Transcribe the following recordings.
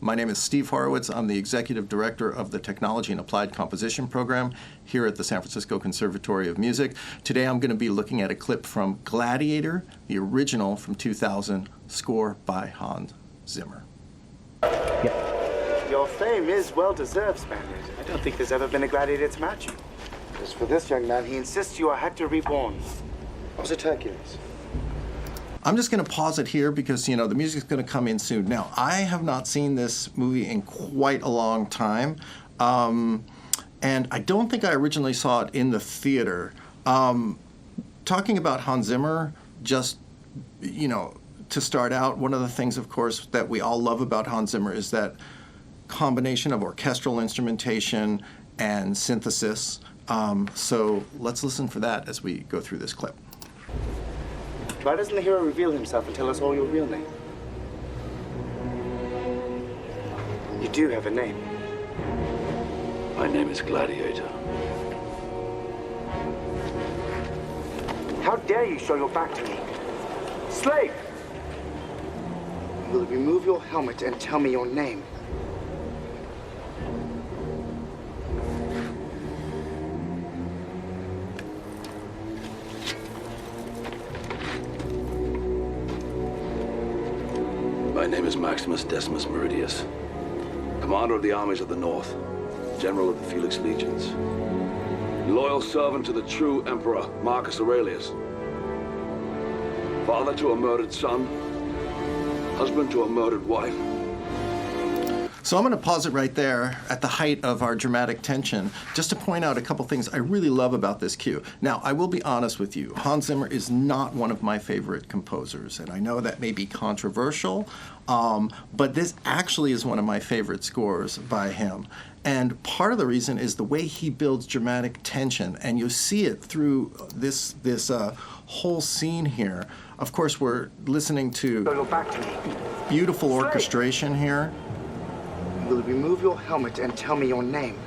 My name is Steve Horowitz. I'm the Executive Director of the Technology and Applied Composition Program here at the San Francisco Conservatory of Music. Today I'm going to be looking at a clip from Gladiator, the original from 2000, score by Hans Zimmer. Your fame is well-deserved, Spaniard. I don't think there's ever been a gladiator to match you. As for this young man, he insists you are Hector reborn. I was a Hercules. I'm just going to pause it here because, the music's going to come in soon. Now, I have not seen this movie in quite a long time, and I don't think I originally saw it in the theater. Talking about Hans Zimmer, just, to start out, one of the things, of course, that we all love about Hans Zimmer is that combination of orchestral instrumentation and synthesis. So let's listen for that as we go through this clip. Why doesn't the hero reveal himself and tell us all your real name? You do have a name. My name is Gladiator. How dare you show your back to me? Slave! You will remove your helmet and tell me your name. My name is Maximus Decimus Meridius, commander of the armies of the North, general of the Felix Legions, loyal servant to the true emperor Marcus Aurelius, father to a murdered son, husband to a murdered wife. So I'm going to pause it right there at the height of our dramatic tension, just to point out a couple things I really love about this cue. Now, I will be honest with you. Hans Zimmer is not one of my favorite composers, and I know that may be controversial, but this actually is one of my favorite scores by him. And part of the reason is the way he builds dramatic tension, and you see it through this whole scene here. Of course, we're listening to beautiful orchestration here. You will remove your helmet and tell me your name.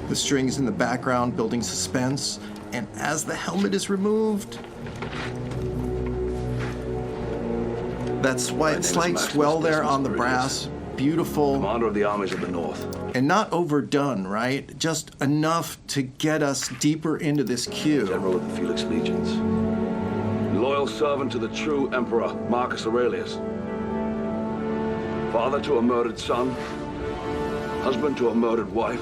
The strings in the background building suspense, and as the helmet is removed, that slight swell there on the brass, beautiful. Commander of the armies of the North. And not overdone, right? Just enough to get us deeper into this cue. General of the Felix Legions. Loyal servant to the true emperor Marcus Aurelius. Father to a murdered son, husband to a murdered wife.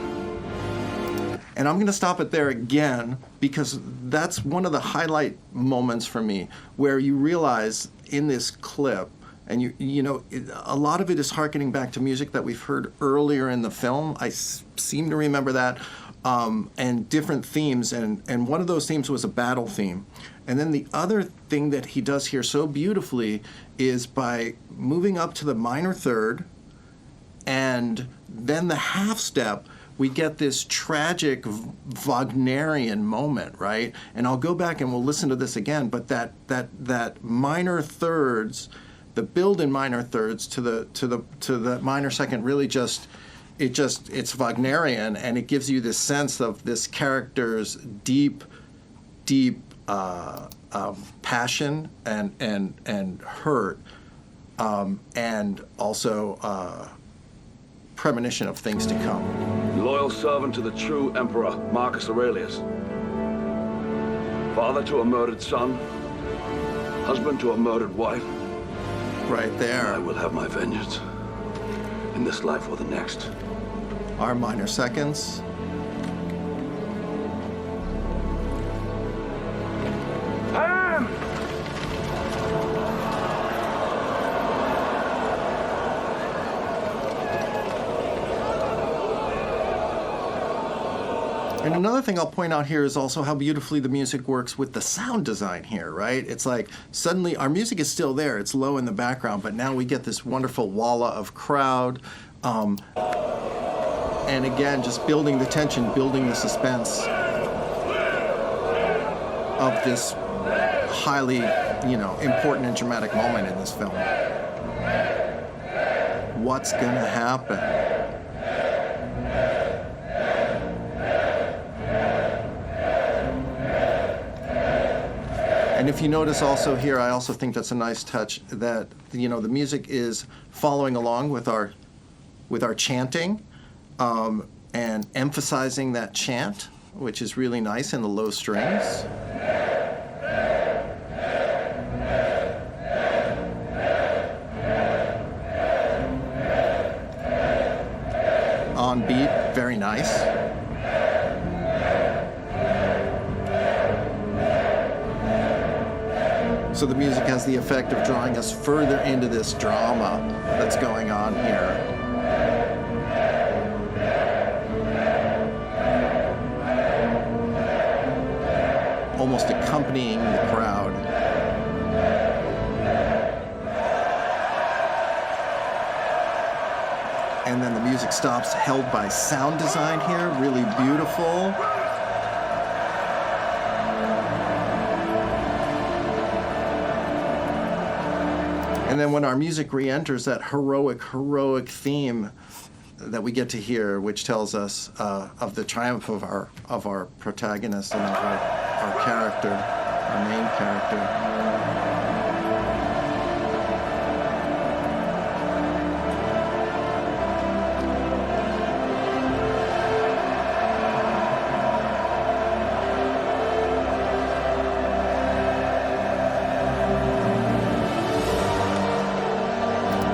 And I'm going to stop it there again because that's one of the highlight moments for me where you realize in this clip, and a lot of it is hearkening back to music that we've heard earlier in the film. I seem to remember that, and different themes, and one of those themes was a battle theme. And then the other thing that he does here so beautifully is by moving up to the minor third and then the half step, we get this tragic Wagnerian moment, right? And I'll go back and we'll listen to this again, but that minor thirds, the build in minor thirds to the minor second really it's Wagnerian, and it gives you this sense of this character's deep passion and hurt, and also premonition of things to come. Loyal servant to the true emperor Marcus Aurelius. Father to a murdered son, husband to a murdered wife. Right there. I will have my vengeance in this life or the next. Our minor seconds. And another thing I'll point out here is also how beautifully the music works with the sound design here, right? It's like suddenly our music is still there, it's low in the background, but now we get this wonderful walla of crowd. And again, just building the tension, building the suspense of this highly, important and dramatic moment in this film. What's gonna happen? And And if you notice also here, I also think that's a nice touch that, you know, the music is following along with our chanting and emphasizing that chant, which is really nice in the low strings. On beat, very nice. So the music has the effect of drawing us further into this drama that's going on here. Almost accompanying the crowd. And then the music stops, held by sound design here, really beautiful. And then when our music re-enters that heroic theme that we get to hear, which tells us of the triumph of our protagonist and of our character, our main character.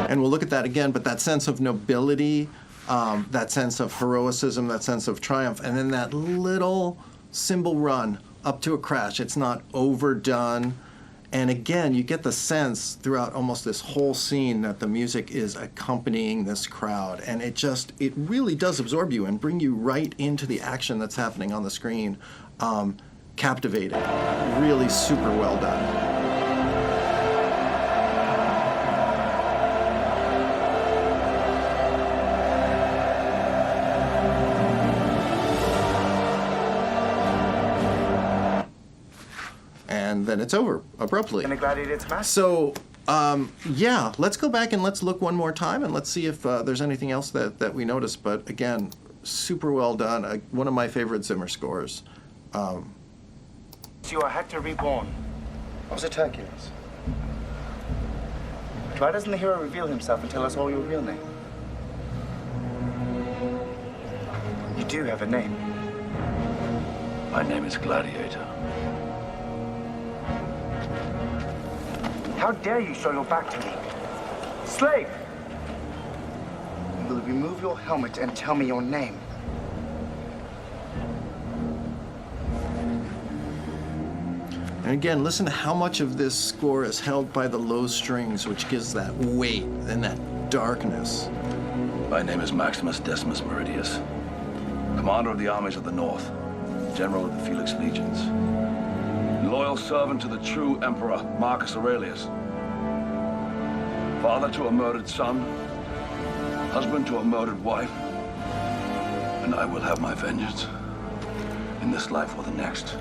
And we'll look at that again, but that sense of nobility, that sense of heroicism, that sense of triumph, and then that little cymbal run up to a crash. It's not overdone. And again, you get the sense throughout almost this whole scene that the music is accompanying this crowd. And it really does absorb you and bring you right into the action that's happening on the screen. Captivating. Really super well done. And then it's over abruptly. In a Gladiator match? So, yeah, let's go back and let's look one more time and let's see if there's anything else that we noticed. But again, super well done. One of my favorite Zimmer scores. You are Hector reborn. I was a Hercules. Why doesn't the hero reveal himself and tell us all your real name? You do have a name. My name is Gladiator. How dare you show your back to me? Slave! You will remove your helmet and tell me your name. And again, listen to how much of this score is held by the low strings, which gives that weight and that darkness. My name is Maximus Decimus Meridius, commander of the armies of the North, general of the Felix Legions. Loyal servant to the true Emperor Marcus Aurelius. Father to a murdered son, husband to a murdered wife, and I will have my vengeance in this life or the next.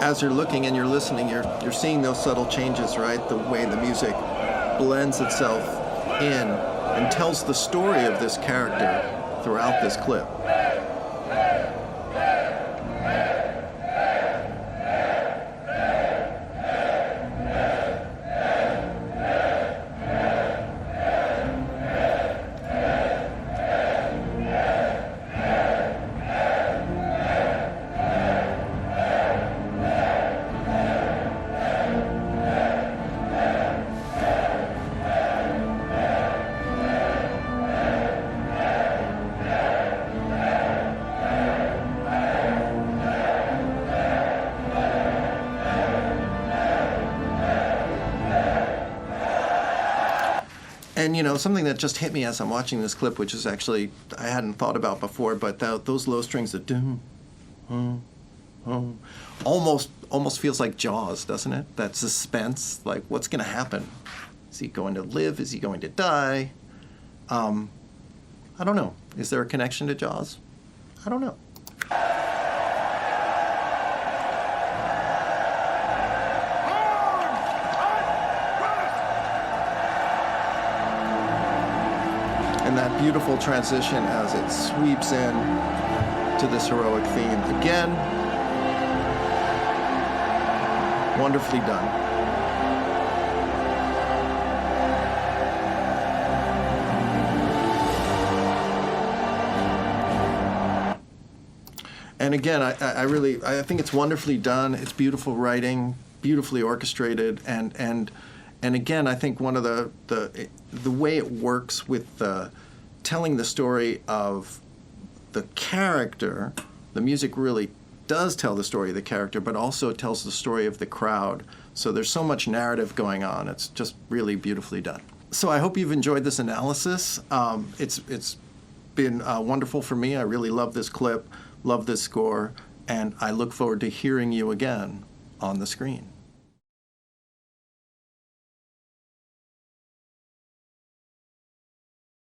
As you're looking and you're listening, you're seeing those subtle changes, right? The way the music blends itself in and tells the story of this character throughout this clip. And, you know, something that just hit me as I'm watching this clip, which is actually I hadn't thought about before, but those low strings that almost feels like Jaws, doesn't it? That suspense, like what's going to happen? Is he going to live? Is he going to die? I don't know. Is there a connection to Jaws? I don't know. and that beautiful transition as it sweeps in to this heroic theme. Again, wonderfully done. And again, I think it's wonderfully done. It's beautiful writing, beautifully orchestrated, and again, I think one of the way it works with telling the story of the character, the music really does tell the story of the character, but also tells the story of the crowd. So there's so much narrative going on. It's just really beautifully done. So I hope you've enjoyed this analysis. It's been wonderful for me. I really love this clip. Love this score, and I look forward to hearing you again on the screen.